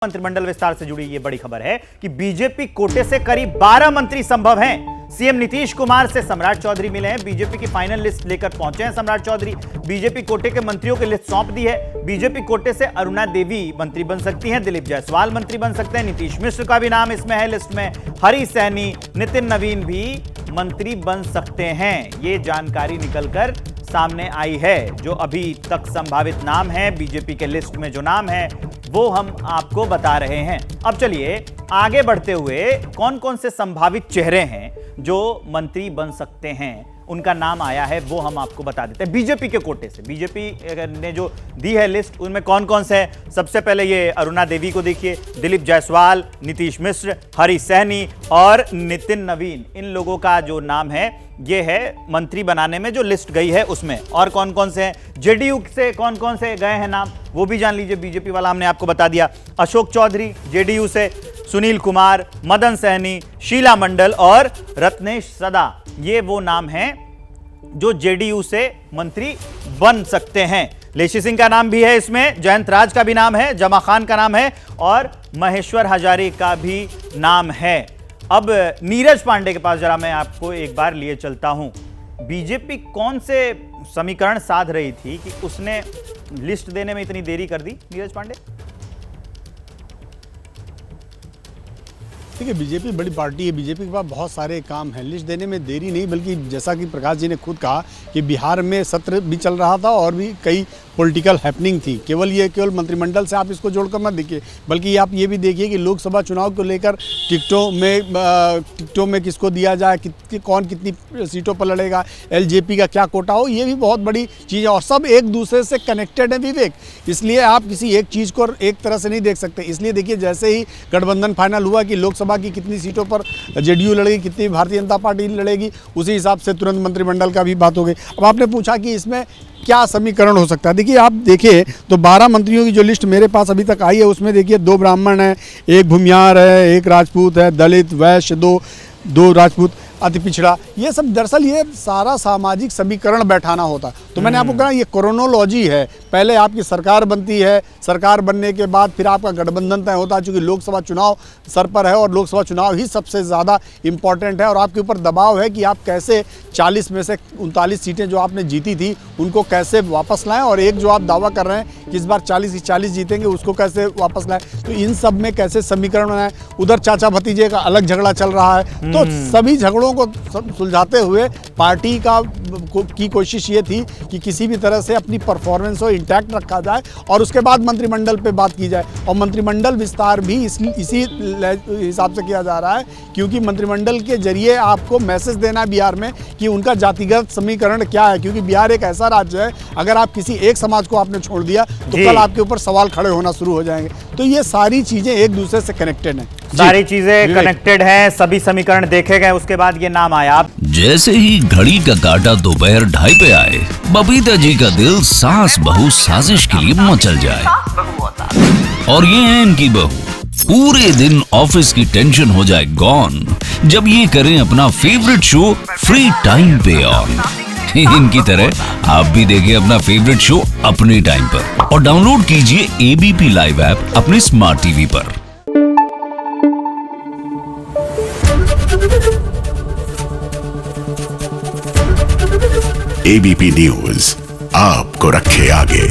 मंत्रिमंडल विस्तार से जुड़ी ये बड़ी खबर है कि बीजेपी कोटे से करीब 12 मंत्री संभव हैं। सीएम नीतीश कुमार से सम्राट चौधरी मिले हैं। बीजेपी की फाइनल लिस्ट लेकर पहुंचे हैं सम्राट चौधरी। बीजेपी कोटे के मंत्रियों की लिस्ट सौंप दी है। बीजेपी कोटे से अरुणा देवी मंत्री बन सकती हैं, दिलीप जायसवाल मंत्री बन सकते हैं, नीतीश मिश्र का भी नाम इसमें है लिस्ट में, हरी सैनी, नितिन नवीन भी मंत्री बन सकते हैं। ये जानकारी निकलकर सामने आई है। जो अभी तक संभावित नाम है बीजेपी के लिस्ट में, जो नाम है वो हम आपको बता रहे हैं। अब चलिए आगे बढ़ते हुए कौन कौन से संभावित चेहरे हैं जो मंत्री बन सकते हैं, उनका नाम आया है वो हम आपको बता देते हैं। बीजेपी के कोटे से बीजेपी ने जो दी है लिस्ट, उनमें कौन कौन से है। सबसे पहले ये अरुणा देवी को देखिए, दिलीप जायसवाल, नीतीश मिश्र, हरी सैनी और नितिन नवीन, इन लोगों का जो नाम है ये है मंत्री बनाने में जो लिस्ट गई है उसमें। और कौन कौन से हैं, जेडीयू से कौन कौन से गए हैं नाम वो भी जान लीजिए। बीजेपी वाला हमने आपको बता दिया। अशोक चौधरी जेडीयू से, सुनील कुमार, मदन सहनी, शीला मंडल और रत्नेश सदा, ये वो नाम हैं जो जेडीयू से मंत्री बन सकते हैं। लेशी सिंह का नाम भी है इसमें, जयंत राज का भी नाम है, जमा खान का नाम है और महेश्वर हजारे का भी नाम है। अब नीरज पांडे के पास जरा मैं आपको एक बार लिए चलता हूं। बीजेपी कौन से समीकरण साध रही थी कि उसने लिस्ट देने में इतनी देरी कर दी, नीरज पांडे? देखिए, बीजेपी बड़ी पार्टी है, बीजेपी के पास बहुत सारे काम हैं। लिस्ट देने में देरी नहीं, बल्कि जैसा कि प्रकाश जी ने खुद कहा कि बिहार में सत्र भी चल रहा था और भी कई पॉलिटिकल हैपनिंग थी। केवल मंत्रिमंडल से आप इसको जोड़कर मत देखिए, बल्कि आप ये भी देखिए कि लोकसभा चुनाव को लेकर टिकटों में किसको दिया जाए, कौन कितनी सीटों पर लड़ेगा, एलजेपी का क्या कोटा हो, ये भी बहुत बड़ी चीज़ है। और सब एक दूसरे से कनेक्टेड है विवेक, इसलिए आप किसी एक चीज़ को एक तरह से नहीं देख सकते। इसलिए देखिए, जैसे ही गठबंधन फाइनल हुआ कि लोकसभा की कितनी सीटों पर जेडीयू लड़ेगी, कितनी भारतीय जनता पार्टी लड़ेगी, उसी हिसाब से तुरंत मंत्रिमंडल का भी बात हो गई। अब आपने पूछा कि इसमें क्या समीकरण हो सकता है। देखिए, आप देखिए तो 12 मंत्रियों की जो लिस्ट मेरे पास अभी तक आई है उसमें देखिए 2 ब्राह्मण हैं, एक भूमियार है, एक राजपूत है, दलित, वैश्य, दो राजपूत, अति पिछड़ा, ये सब दरअसल ये सारा सामाजिक समीकरण बैठाना होता। तो मैंने आपको कहा ये क्रोनोलॉजी है। पहले आपकी सरकार बनती है, सरकार बनने के बाद फिर आपका गठबंधन तय होता है, चूँकि लोकसभा चुनाव सर पर है और लोकसभा चुनाव ही सबसे ज़्यादा इम्पॉर्टेंट है। और आपके ऊपर दबाव है कि आप कैसे 40 में से 39 सीटें जो आपने जीती थी उनको कैसे वापस लाएं, और एक जो आप दावा कर रहे हैं कि इस बार 40 की 40 जीतेंगे, उसको कैसे वापस लाएं। तो इन सब में कैसे समीकरण बनाएं। उधर चाचा भतीजे का अलग झगड़ा चल रहा है, तो सभी झगड़ों को सुलझाते हुए पार्टी की कोशिश ये थी कि किसी भी तरह से अपनी परफॉर्मेंस को इंटैक्ट रखा जाए और उसके बाद मंत्रिमंडल पे बात की जाए। और मंत्रिमंडल विस्तार भी इसी हिसाब से किया जा रहा है, क्योंकि मंत्रिमंडल के जरिए आपको मैसेज देना है बिहार में कि उनका जातिगत समीकरण क्या है। क्योंकि बिहार एक ऐसा राज्य है, अगर आप किसी एक समाज को आपने छोड़ दिया तो कल आपके ऊपर सवाल खड़े होना शुरू हो जाएंगे। तो ये सारी चीजें एक दूसरे से कनेक्टेड हैं, सारी चीजें कनेक्टेड हैं, सभी समीकरण देखे गए, उसके बाद ये नाम आया। जैसे ही घड़ी का काटा दोपहर 2:30 पे आए, बबीता जी का दिल सास बहू साजिश के लिए मचल जाए। और ये है इनकी बहू, पूरे दिन ऑफिस की टेंशन हो जाए गॉन जब ये करें अपना फेवरेट शो फ्री टाइम पे ऑन। इनकी तरह आप भी देखिए अपना फेवरेट शो अपने टाइम पर और डाउनलोड कीजिए एबीपी लाइव ऐप अपने स्मार्ट टीवी पर। एबीपी न्यूज आपको रखे आगे।